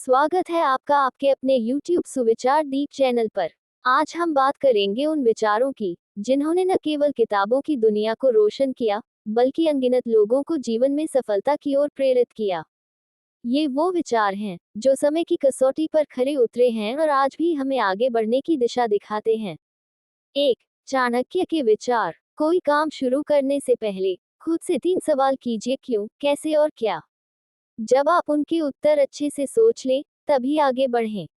स्वागत है आपका आपके अपने YouTube सुविचार दीप चैनल पर। आज हम बात करेंगे उन विचारों की जिन्होंने न केवल किताबों की दुनिया को रोशन किया, बल्कि अनगिनत लोगों को जीवन में सफलता की ओर प्रेरित किया। ये वो विचार हैं जो समय की कसौटी पर खरे उतरे हैं और आज भी हमें आगे बढ़ने की दिशा दिखाते हैं। 1. चाणक्य के विचार। कोई काम शुरू करने से पहले खुद से 3 सवाल कीजिए, क्यों, कैसे और क्या। जब आप उनके उत्तर अच्छे से सोच लें, तभी आगे बढ़ें।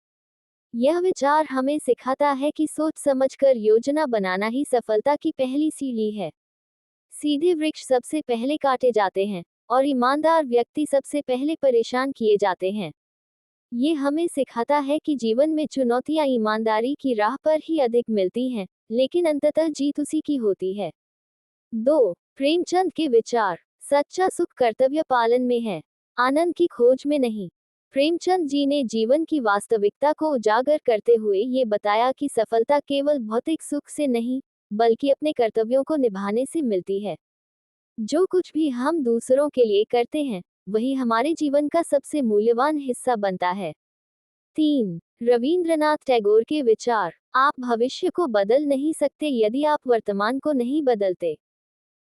यह विचार हमें सिखाता है कि सोच समझकर योजना बनाना ही सफलता की पहली सीढ़ी है। सीधे वृक्ष सबसे पहले काटे जाते हैं और ईमानदार व्यक्ति सबसे पहले परेशान किए जाते हैं। ये हमें सिखाता है कि जीवन में चुनौतियां ईमानदारी की राह पर ही अधिक मिलती हैं, लेकिन अंततः जीत उसी की होती है। 2. प्रेमचंद के विचार। सच्चा सुख कर्तव्य पालन में है, आनंद की खोज में नहीं। प्रेमचंद जी ने जीवन की वास्तविकता को उजागर करते हुए ये बताया कि सफलता केवल भौतिक सुख से नहीं, बल्कि अपने कर्तव्यों को निभाने से मिलती है। जो कुछ भी हम दूसरों के लिए करते हैं, वही हमारे जीवन का सबसे मूल्यवान हिस्सा बनता है। 3. रवींद्रनाथ टैगोर के विचार। आप भविष्य को बदल नहीं सकते यदि आप वर्तमान को नहीं बदलते।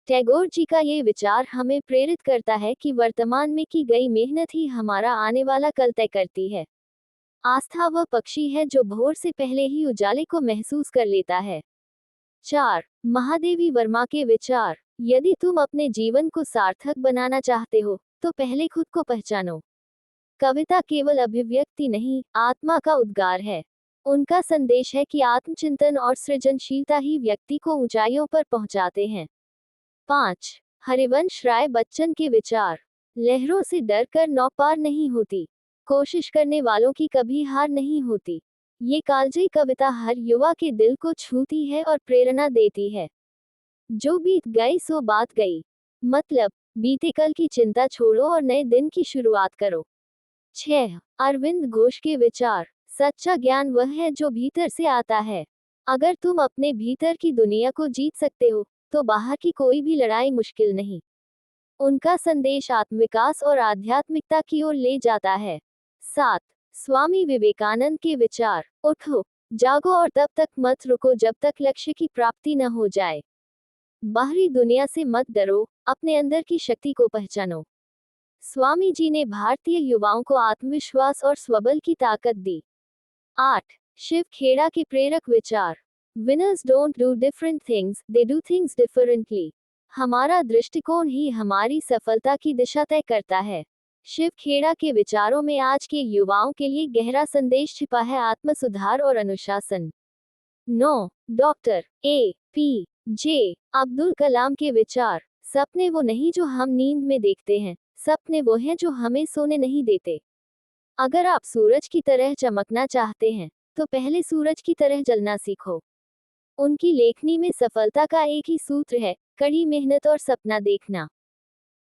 टैगोर जी का ये विचार हमें प्रेरित करता है कि वर्तमान में की गई मेहनत ही हमारा आने वाला कल तय करती है। आस्था वह पक्षी है जो भोर से पहले ही उजाले को महसूस कर लेता है। 4. महादेवी वर्मा के विचार। यदि तुम अपने जीवन को सार्थक बनाना चाहते हो, तो पहले खुद को पहचानो। कविता केवल अभिव्यक्ति नहीं, आत्मा का उद्गार है। उनका संदेश है कि आत्मचिंतन और सृजनशीलता ही व्यक्ति को ऊंचाइयों पर पहुंचाते हैं। 5. हरिवंश राय बच्चन के विचार। लहरों से डरकर नौ पार नहीं होती, कोशिश करने वालों की कभी हार नहीं होती। ये कालजयी कविता हर युवा के दिल को छूती है और प्रेरणा देती है। जो बीत गई सो बात गई, मतलब बीते कल की चिंता छोड़ो और नए दिन की शुरुआत करो। 6. अरविंद घोष के विचार। सच्चा ज्ञान वह है जो भीतर से आता है। अगर तुम अपने भीतर की दुनिया को जीत सकते हो, तो बाहर की कोई भी लड़ाई मुश्किल नहीं। उनका संदेश आत्मविकास और आध्यात्मिकता की ओर ले जाता है। 7. स्वामी विवेकानंद के विचार। उठो, जागो और तब तक मत रुको जब तक लक्ष्य की प्राप्ति न हो जाए। बाहरी दुनिया से मत डरो, अपने अंदर की शक्ति को पहचानो। स्वामी जी ने भारतीय युवाओं को आत्मविश्वास और स्वबल की ताकत दी। 8. शिव खेड़ा के प्रेरक विचार। Winners don't do different things, they do things differently. हमारा दृष्टिकोण ही हमारी सफलता की दिशा तय करता है। शिव खेड़ा के विचारों में आज के युवाओं के लिए गहरा संदेश छिपा है, आत्म सुधार और अनुशासन। 9. डॉक्टर APJ अब्दुल कलाम के विचार। सपने वो नहीं जो हम नींद में देखते हैं, सपने वो हैं जो हमें सोने नहीं देते। अगर आप सूरज की तरह चमकना चाहते हैं, तो पहले सूरज की तरह जलना सीखो। उनकी लेखनी में सफलता का एक ही सूत्र है, कड़ी मेहनत और सपना देखना।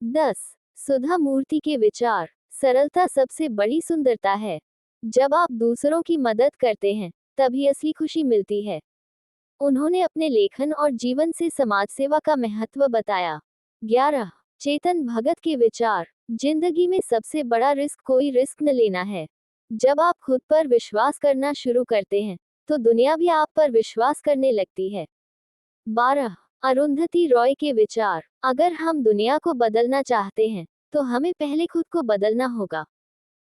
10. सुधा मूर्ति के विचार। सरलता सबसे बड़ी सुंदरता है। जब आप दूसरों की मदद करते हैं, तभी असली खुशी मिलती है। उन्होंने अपने लेखन और जीवन से समाज सेवा का महत्व बताया। 11. चेतन भगत के विचार। जिंदगी में सबसे बड़ा रिस्क कोई रिस्क न लेना है। जब आप खुद पर विश्वास करना शुरू करते हैं, तो दुनिया भी आप पर विश्वास करने लगती है। 12. अरुंधति रॉय के विचार। अगर हम दुनिया को बदलना चाहते हैं, तो हमें पहले खुद को बदलना होगा।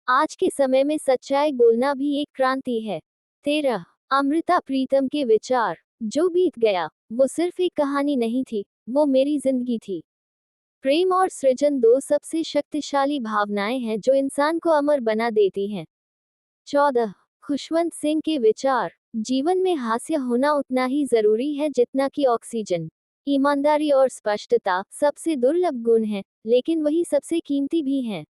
आज के समय में सच्चाई बोलना भी एक क्रांति है। 13. अमृता प्रीतम के विचार। जो बीत गया, वो सिर्फ एक कहानी नहीं थी, वो मेरी जिंदगी थी। प्रेम और सृजन दो सबसे शक्तिशाली भावनाएं हैं जो इंसान को अमर बना देती हैं। 14. खुशवंत सिंह के विचार। जीवन में हास्य होना उतना ही जरूरी है जितना कि ऑक्सीजन। ईमानदारी और स्पष्टता सबसे दुर्लभ गुण हैं, लेकिन वही सबसे कीमती भी हैं।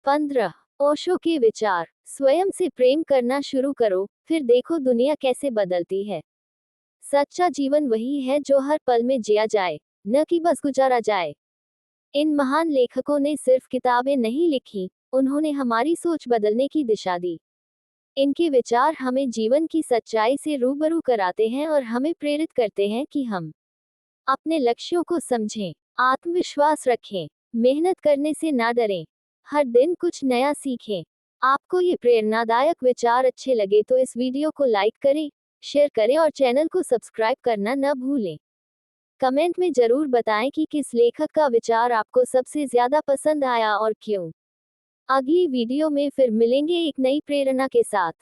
15. ओशो के विचार। स्वयं से प्रेम करना शुरू करो, फिर देखो दुनिया कैसे बदलती है। सच्चा जीवन वही है जो हर पल में जिया जाए, न कि बस गुजारा जाए। इन महान लेखकों ने सिर्फ किताबें नहीं लिखी, उन्होंने हमारी सोच बदलने की दिशा दी। इनके विचार हमें जीवन की सच्चाई से रूबरू कराते हैं और हमें प्रेरित करते हैं कि हम अपने लक्ष्यों को समझें, आत्मविश्वास रखें, मेहनत करने से ना डरें, हर दिन कुछ नया सीखें। आपको ये प्रेरणादायक विचार अच्छे लगे तो इस वीडियो को लाइक करें, शेयर करें और चैनल को सब्सक्राइब करना न भूलें। कमेंट में जरूर बताएं कि किस लेखक का विचार आपको सबसे ज्यादा पसंद आया और क्यों। अगली वीडियो में फिर मिलेंगे एक नई प्रेरणा के साथ।